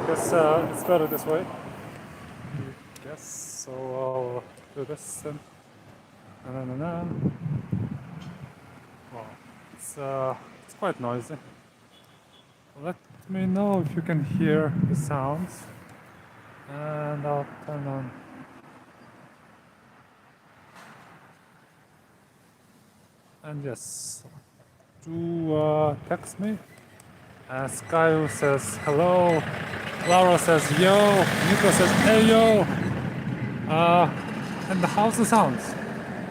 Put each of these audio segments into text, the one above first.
guess it's better this way. Yes, so I'll do this and Wow, it's quite noisy. Let me know if you can hear the sounds, and I'll turn on. And yes, do text me. Sky says hello. Laura says yo. Nico says hey yo. And how's the sounds?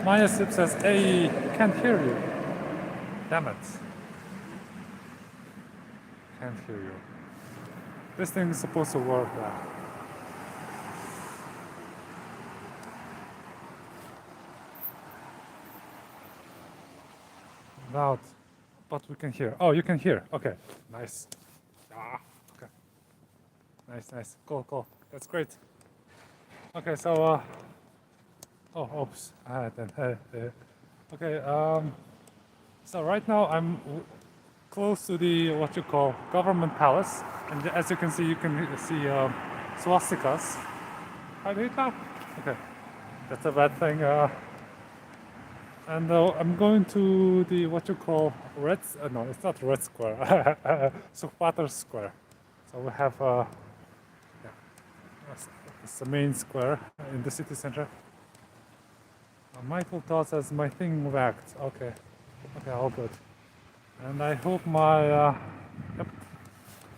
Maya Sip says hey, can't hear you. Damn it. Can't hear you. This thing is supposed to work now. Loud, but we can hear. Oh, you can hear. Okay, nice. Ah, okay. Nice. Cool. That's great. Okay, so oh, oops. Okay. So right now I'm close to the what you call government palace, and as you can see swastikas. How do you talk? Okay, that's a bad thing. And I'm going to the what you call Red. No, it's not Red Square. Ulaanbaatar Square. So we have yeah, it's the main square in the city center. Michael Todd says my thing lagged. Okay, all good. And I hope my yep,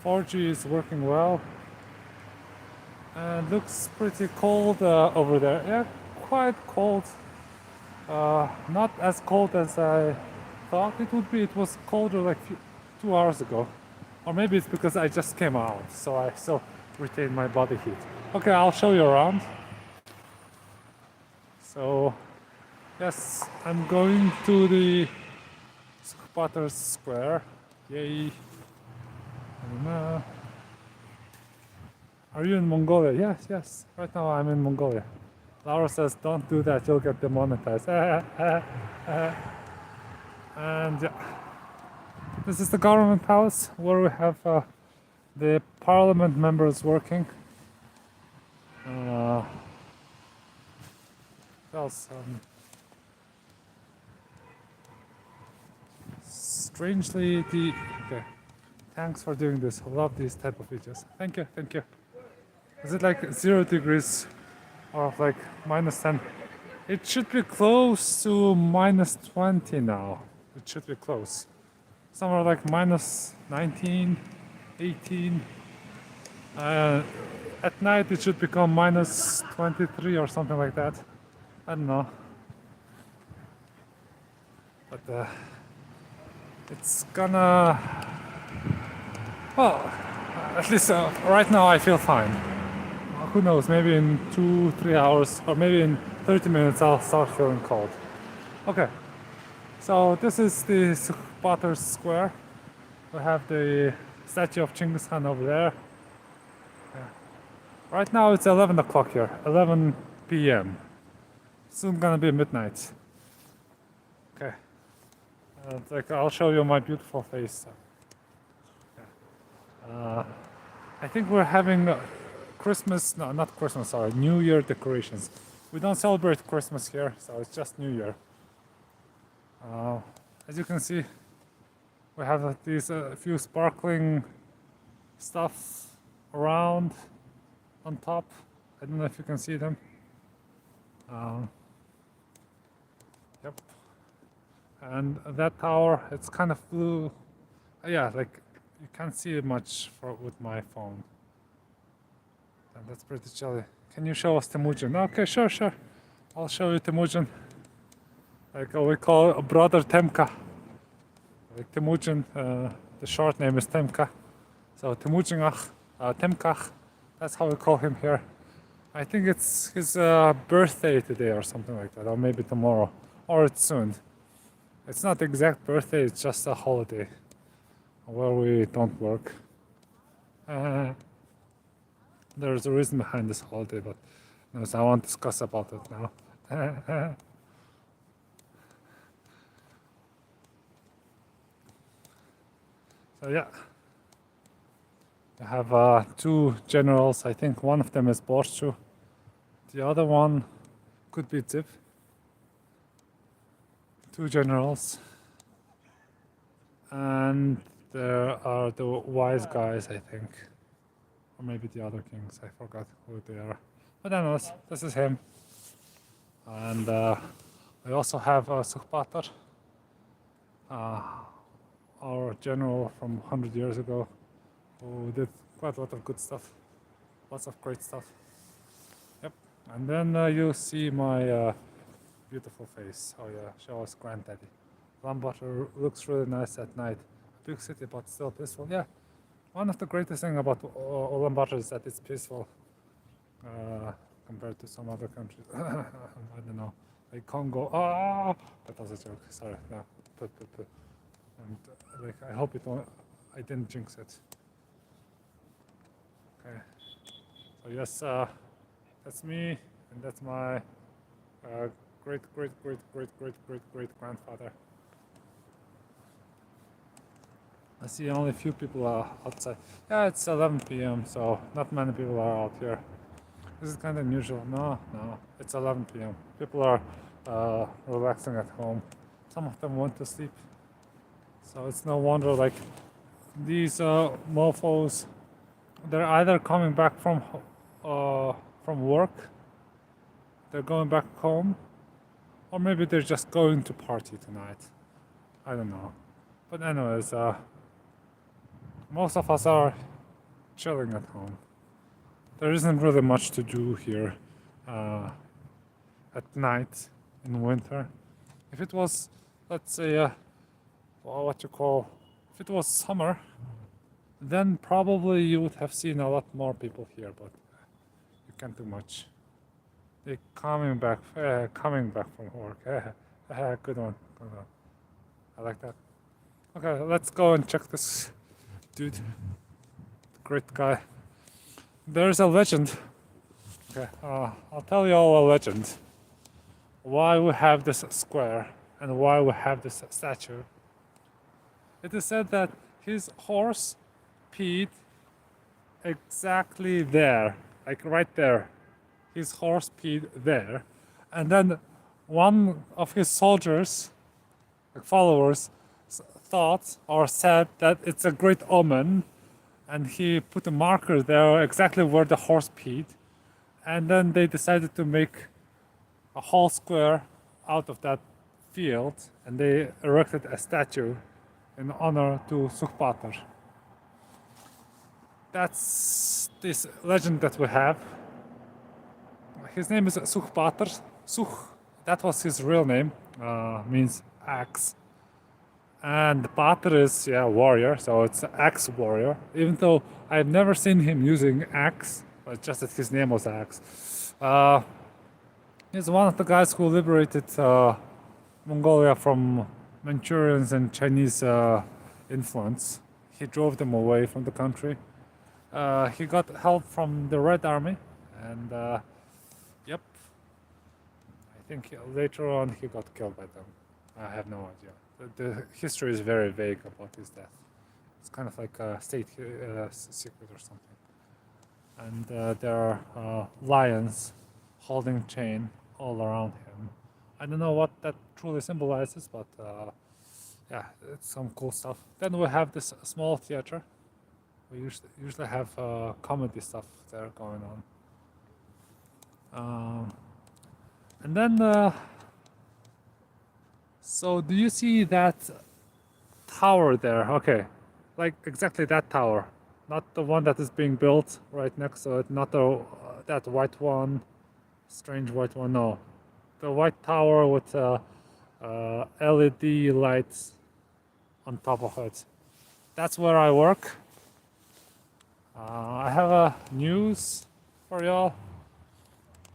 4G is working well. And looks pretty cold over there. Yeah, quite cold. Not as cold as I thought it would be. It was colder like 2 hours ago. Or maybe it's because I just came out, so I still retain my body heat. Okay, I'll show you around. So, yes, I'm going to the Ulaanbaatar Square. Yay. Are you in Mongolia? Yes. Right now I'm in Mongolia. Laura says, don't do that, you'll get demonetized. And yeah, this is the government palace where we have the parliament members working. Else, strangely, okay. Thanks for doing this. I love these type of videos. Thank you. Is it like 0 degrees or like -10? It should be close to -20 now. It should be close. Somewhere like -19, 18. At night it should become -23 or something like that. I don't know. But it's gonna... Well, at least right now I feel fine. Who knows, maybe in 2-3 hours or maybe in 30 minutes I'll start feeling cold. Okay, so this is the Ulaanbaatar Square. We have the statue of Genghis Khan over there. Right now it's 11 o'clock here, 11 p.m. Soon gonna be midnight. Okay, like I'll show you my beautiful face. I think we're having not Christmas, sorry, New Year decorations. We don't celebrate Christmas here, so it's just New Year. As you can see, we have these few sparkling stuff around on top. I don't know if you can see them. Yep. And that tower, it's kind of blue. Yeah, like you can't see it much with my phone. And that's pretty jolly. Can you show us Temujin? Okay, sure. I'll show you Temujin. Like we call a brother Temka. Like Temujin, the short name is Temka. So Temujinach, Temkach, that's how we call him here. I think it's his birthday today or something like that, or maybe tomorrow, or it's soon. It's not the exact birthday, it's just a holiday where we don't work. There's a reason behind this holiday, but no, so I won't discuss about it now. So yeah, I have two generals. I think one of them is Borschu. The other one could be Zip. Two generals. And there are the wise guys, I think. Or maybe the other kings. I forgot who they are. But anyways, this is him. And I also have Ulaanbaatar, our general from 100 years ago, who did quite a lot of good stuff. Lots of great stuff. Yep. And then you see my beautiful face. Oh yeah, show us granddaddy. Ulaanbaatar looks really nice at night. Big city, but still peaceful. Yeah. One of the greatest things about Ulaanbaatar is that it's peaceful compared to some other countries. I don't know, like Congo. Ah, that was a joke. Sorry. No. And like, I hope it won't. I didn't jinx it. Okay. So yes, that's me, and that's my great grandfather. I see only a few people are outside. Yeah, it's 11 p.m., so not many people are out here. This is kind of unusual. No, it's 11 p.m. People are relaxing at home. Some of them went to sleep. So it's no wonder, like, these mofos, they're either coming back from work, they're going back home, or maybe they're just going to party tonight. I don't know. But anyways, most of us are chilling at home. There isn't really much to do here at night in winter. If it was, let's say, if it was summer, then probably you would have seen a lot more people here, but you can't do much. They're coming back from work. Good one. I like that. Okay, let's go and check this dude. Great guy. There's a legend. Okay, I'll tell you all a legend. Why we have this square and why we have this statue. It is said that his horse peed exactly there, like right there. His horse peed there, and then one of his soldiers, like followers, thought or said that it's a great omen, and he put a marker there exactly where the horse peed, and then they decided to make a whole square out of that field, and they erected a statue in honor to Ulaanbaatar. That's this legend that we have. His name is Ulaanbaatar. That was his real name, means axe. And Baatar is, warrior, so it's axe warrior. Even though I've never seen him using axe, but just that his name was axe. He's one of the guys who liberated Mongolia from Manchurians and Chinese influence. He drove them away from the country. He got help from the Red Army, and yep, I think later on he got killed by them. I have no idea. The history is very vague about his death. It's kind of like a state secret or something. And there are lions holding chain all around him. I don't know what that truly symbolizes, but yeah, it's some cool stuff. Then we have this small theater. We usually have comedy stuff there going on. And then, so do you see that tower there? Okay, like exactly that tower, not the one that is being built right next to it, not the that white one, strange white one. No, the white tower with LED lights on top of it. That's where I work. I have a news for y'all.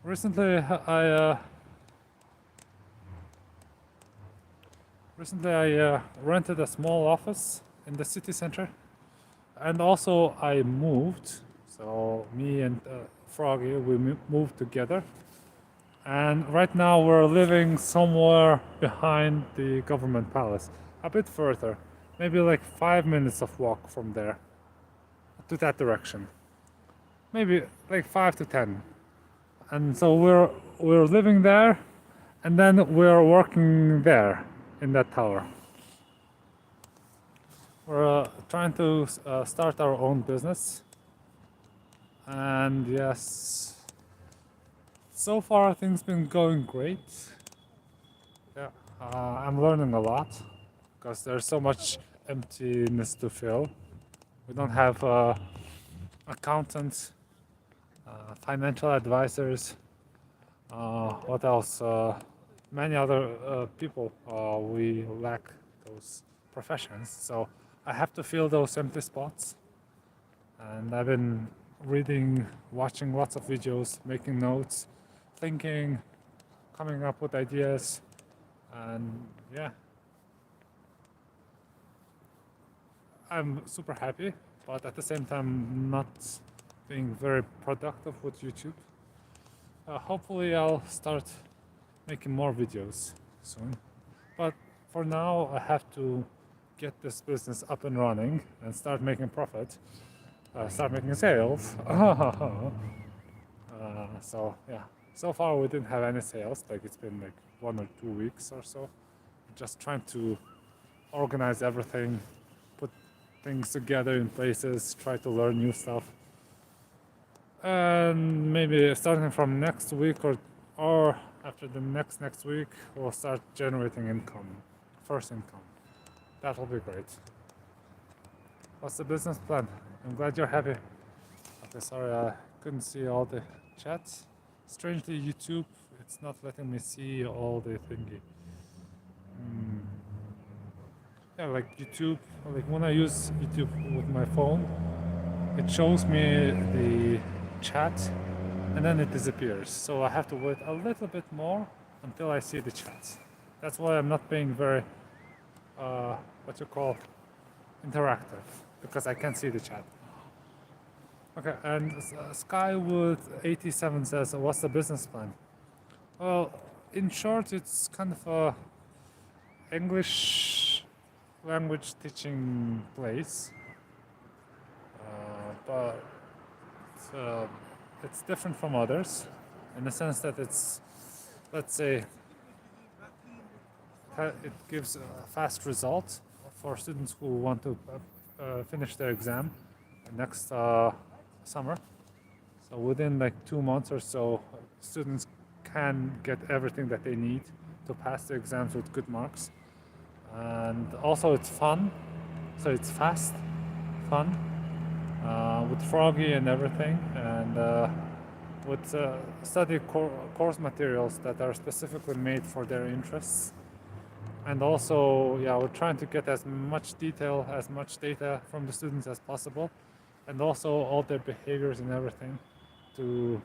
Recently, I rented a small office in the city center, and also I moved. So me and Froggy, we moved together, and right now we're living somewhere behind the government palace, a bit further, maybe like 5 minutes of walk from there. to that direction. Maybe like 5 to 10. And so we're living there, and then we're working there in that tower. We're trying to start our own business, and yes, so far things been going great. Yeah, I'm learning a lot because there's so much emptiness to fill. We don't have accountants, financial advisors. What else? Many other people. We lack those professions, so I have to fill those empty spots. And I've been reading, watching lots of videos, making notes, thinking, coming up with ideas, and yeah, I'm super happy, but at the same time not being very productive with YouTube. Hopefully I'll start making more videos soon. But for now I have to get this business up and running and start making profit, start making sales. So yeah, so far we didn't have any sales, like it's been like 1 or 2 weeks or so. Just trying to organize everything, put things together in places, try to learn new stuff. And maybe starting from next week or after the next week we'll start generating income, first income. That'll be great. What's the business plan? I'm glad you're happy. Okay, sorry I couldn't see all the chats. Strangely YouTube, it's not letting me see all the thingy. Yeah, like YouTube, like when I use YouTube with my phone, it shows me the chat and then it disappears. So I have to wait a little bit more until I see the chat. That's why I'm not being very, what you call, interactive, because I can't see the chat. Okay, and Skywood87 says, what's the business plan? Well, in short, it's kind of a English language teaching place, but it's different from others in the sense that it's, let's say, it gives a fast result for students who want to finish their exam next summer. So within like 2 months or so, students can get everything that they need to pass the exams with good marks. And also it's fun, so it's fast, fun, with Froggy and everything, and with study course materials that are specifically made for their interests. And also, yeah, we're trying to get as much detail, as much data from the students as possible, and also all their behaviors and everything to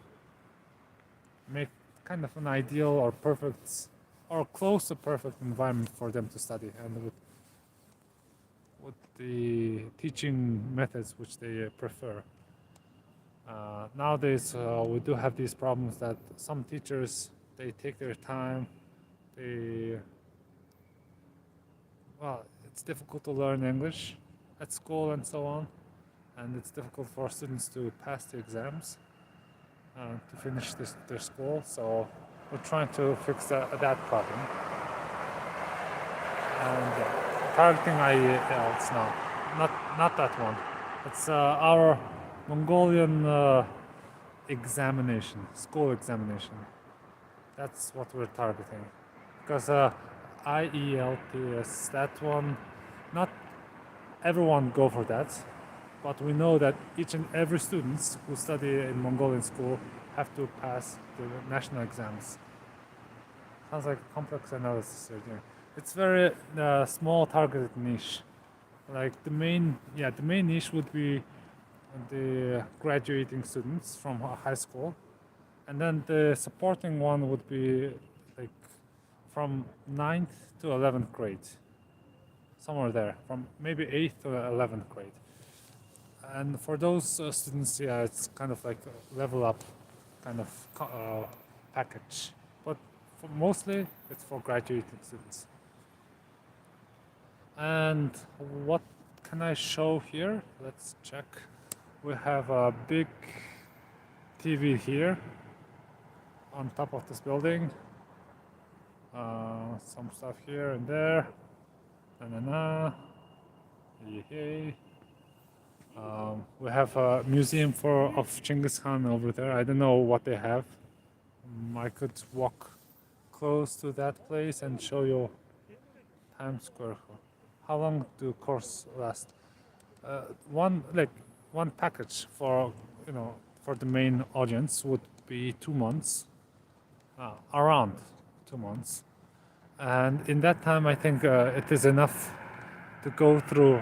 make kind of an ideal or perfect or close to perfect environment for them to study, and with the teaching methods which they prefer. Nowadays we do have these problems that some teachers, they take their time, well, it's difficult to learn English at school and so on, and it's difficult for students to pass the exams, to finish their school. So we're trying to fix that problem. And targeting IEL, it's not that one. It's our Mongolian examination, school examination. That's what we're targeting. Because IELTS, that one, not everyone go for that, but we know that each and every students who study in Mongolian school have to pass the national exams. Sounds like a complex analysis you're doing. It's very small targeted niche. Like the main niche would be the graduating students from high school, and then the supporting one would be like from 9th to 11th grade, somewhere there, from maybe 8th to 11th grade. And for those students, yeah, it's kind of like a level up kind of package. But mostly it's for graduating students. And what can I show here? Let's check. We have a big TV here on top of this building. Some stuff here and there. Na. Yay. We have a museum of Genghis Khan over there. I don't know what they have. I could walk close to that place and show you Times Square. How long do course last? One package for for the main audience would be 2 months, around 2 months, and in that time I think it is enough to go through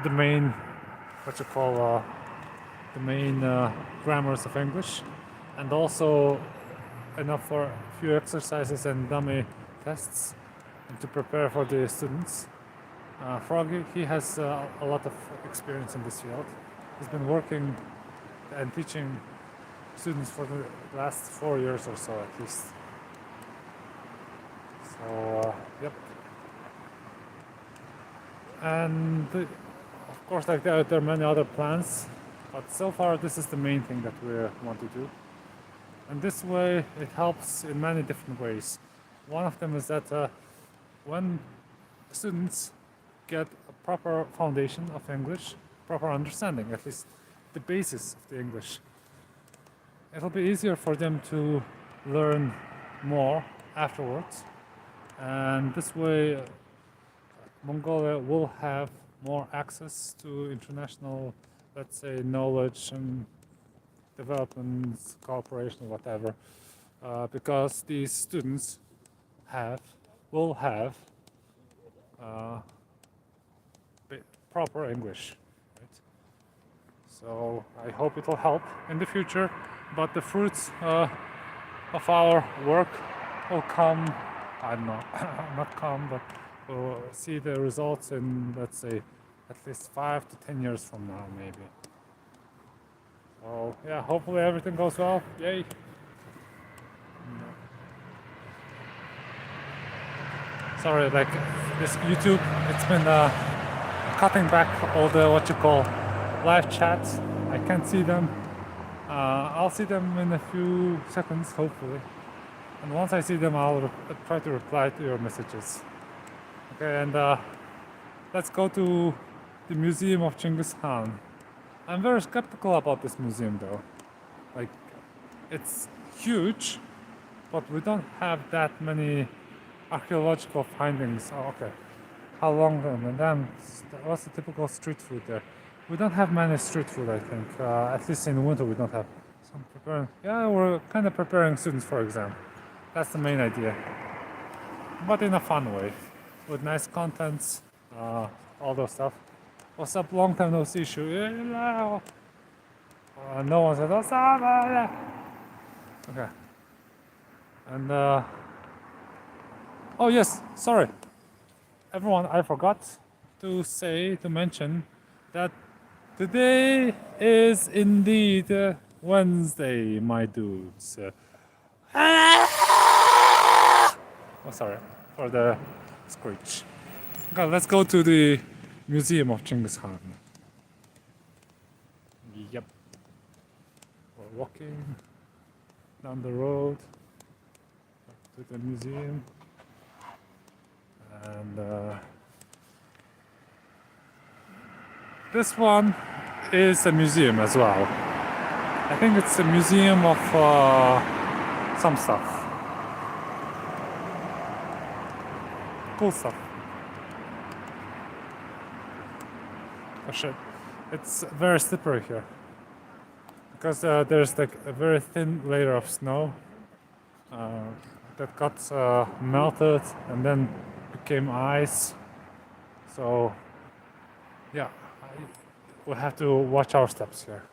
the main what you call the main grammars of English, and also enough for a few exercises and dummy tests and to prepare for the students. Froggy, he has a lot of experience in this field. He's been working and teaching students for the last 4 years or so at least. So, yep. And of course, like there are many other plans, but so far this is the main thing that we want to do. And this way it helps in many different ways. One of them is that when students get a proper foundation of English, proper understanding, at least the basis of the English, it'll be easier for them to learn more afterwards. And this way, Mongolia will have more access to international, let's say, knowledge and development, cooperation, whatever, because these students will have proper English, right? So I hope it will help in the future, but the fruits of our work will come, I don't know, not come, but we'll see the results in, let's say, at least 5 to 10 years from now, maybe. So yeah, hopefully everything goes well. Yay! Sorry, like this YouTube, it's been cutting back all the what you call live chats. I can't see them. I'll see them in a few seconds, hopefully. And once I see them, I'll try to reply to your messages. Okay, and let's go to the Museum of Genghis Khan. I'm very skeptical about this museum though. Like, it's huge, but we don't have that many archaeological findings. Oh, okay. How long and then what's the typical street food there? We don't have many street food, I think. At least in winter we don't have. So I'm preparing. Yeah, we're kind of preparing students for exam. That's the main idea. But in a fun way, with nice contents, all those stuff. What's up? Long time no see, no one said, what's up? Okay. And oh yes, sorry. Everyone, I forgot to mention that today is indeed Wednesday, my dudes. Oh, sorry for the screech. Okay, let's go to the Museum of Genghis Khan. Yep. We're walking down the road to the museum. And this one is a museum as well. I think it's a museum of some stuff. Cool stuff. Oh shit. It's very slippery here. Because there's like a very thin layer of snow that got melted and then became ice. So yeah, we'll have to watch our steps here.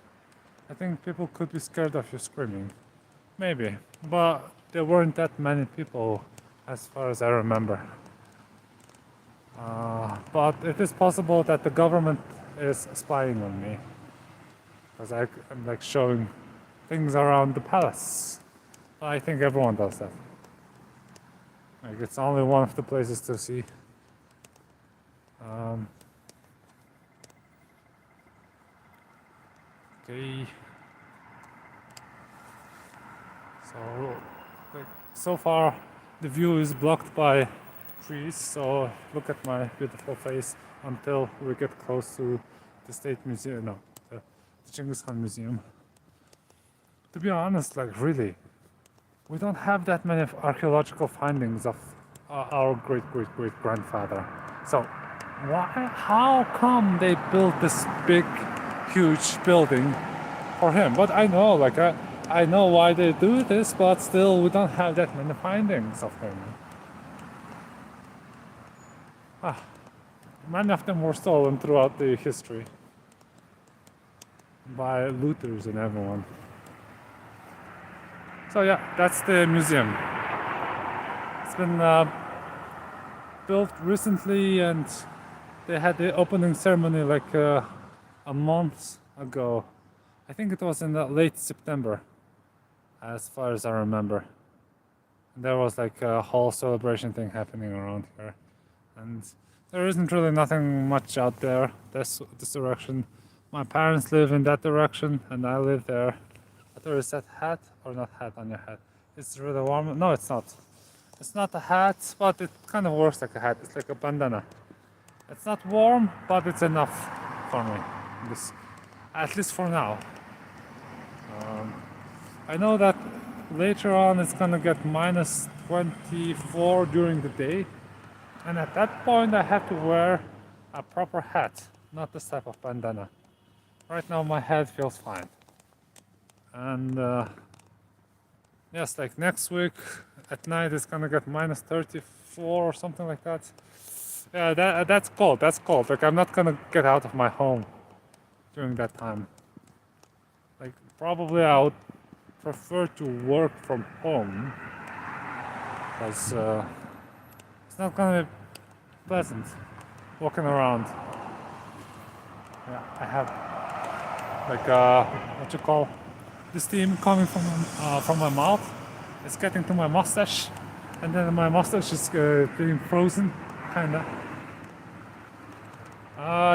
I think people could be scared of you screaming. Maybe. But there weren't that many people as far as I remember. But it is possible that the government is spying on me. Because I'm like showing things around the palace. I think everyone does that. Like it's only one of the places to see. Okay. So, like, so far the view is blocked by trees, so look at my beautiful face until we get close to the State Museum, no, the Genghis Khan Museum. To be honest, like really, we don't have that many archaeological findings of our great great great grandfather. So, how come they built this big, huge building for him? But I know, like, I know why they do this, but still, we don't have that many findings of him. Many of them were stolen throughout the history by looters and everyone. So yeah, that's the museum. It's been built recently, and they had the opening ceremony like a month ago. I think it was in late September, as far as I remember. And there was like a whole celebration thing happening around here, and there isn't really nothing much out there. This direction. My parents live in that direction, and I live there. There is that hat or not hat on your head. It's really warm. No, it's not. It's not a hat, but it kind of works like a hat. It's like a bandana. It's not warm, but it's enough for me. This, at least for now. I know that later on it's gonna get minus 24 during the day, and at that point I have to wear a proper hat, not this type of bandana. Right now my head feels fine. And yes, like next week at night it's gonna get minus 34 or something like that. Yeah, that's cold. That's cold. Like I'm not gonna get out of my home during that time. Like probably I would prefer to work from home because it's not gonna be pleasant walking around. Yeah, I have like what you call the steam coming from my mouth. It's getting to my mustache, and then my mustache is being frozen, kinda.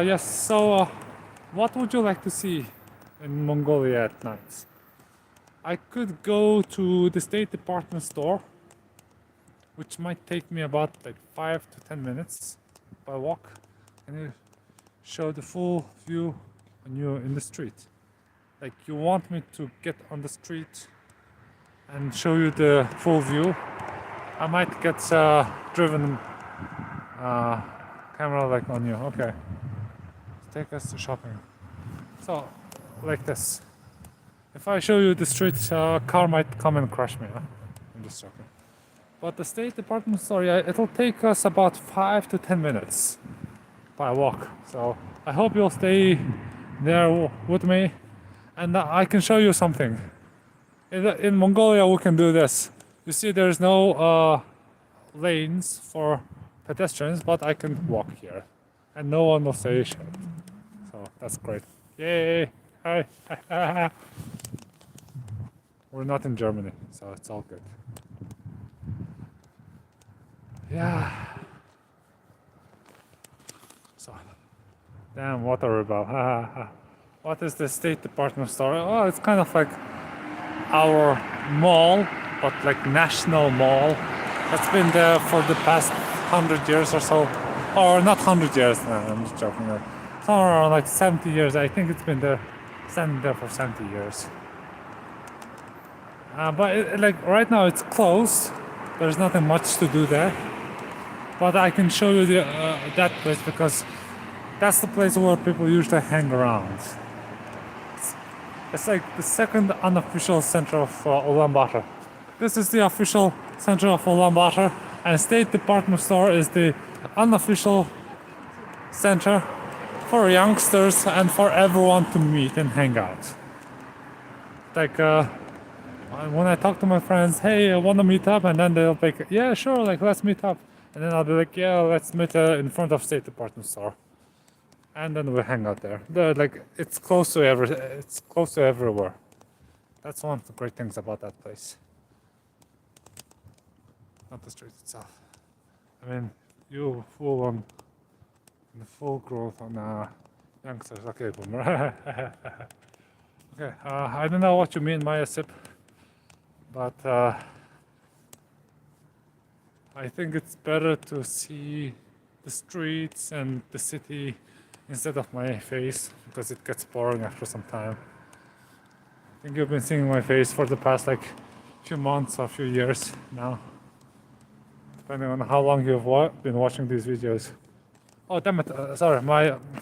Yes. So, what would you like to see in Mongolia at night? I could go to the State Department store, which might take me about like 5 to 10 minutes by walk, and you show the full view when you're in the street. Like you want me to get on the street and show you the full view. I might get driven camera like on you. Okay, take us to shopping. So, like this. If I show you the street, car might come and crash me. Huh? I'm just joking. But the State Department store, yeah, it'll take us about 5 to 10 minutes by walk. So I hope you'll stay there with me, and I can show you something. In Mongolia, we can do this. You see, there's no lanes for pedestrians, but I can walk here, and no one will say shit. So that's great. Yay! Hi! We're not in Germany, so it's all good. Yeah. So, damn, what are we about? What is the State Department store? Oh, it's kind of like our mall, but like national mall. That's been there for the past 100 years or so. Or not 100 years, no, I'm just joking. Somewhere around like 70 years. I think it's been there, standing there for 70 years. But like right now it's closed. There's nothing much to do there. But I can show you that place because that's the place where people usually hang around. It's like the second unofficial center of Ulaanbaatar. This is the official center of Ulaanbaatar, and State Department store is the unofficial center for youngsters and for everyone to meet and hang out. Like when I talk to my friends, hey, I want to meet up, and then they'll be like, yeah, sure, like let's meet up, and then I'll be like, yeah, let's meet in front of State Department store, and then we hang out there. Like it's close to everywhere. That's one of the great things about that place. Not the street itself. I mean, you full growth on youngsters. Okay, boomer. Okay, I don't know what you mean, Maya Sip, but I think it's better to see the streets and the city instead of my face because it gets boring after some time. I think you've been seeing my face for the past like few months or few years now, depending on how long you've been watching these videos. Oh damn it! Sorry, my phone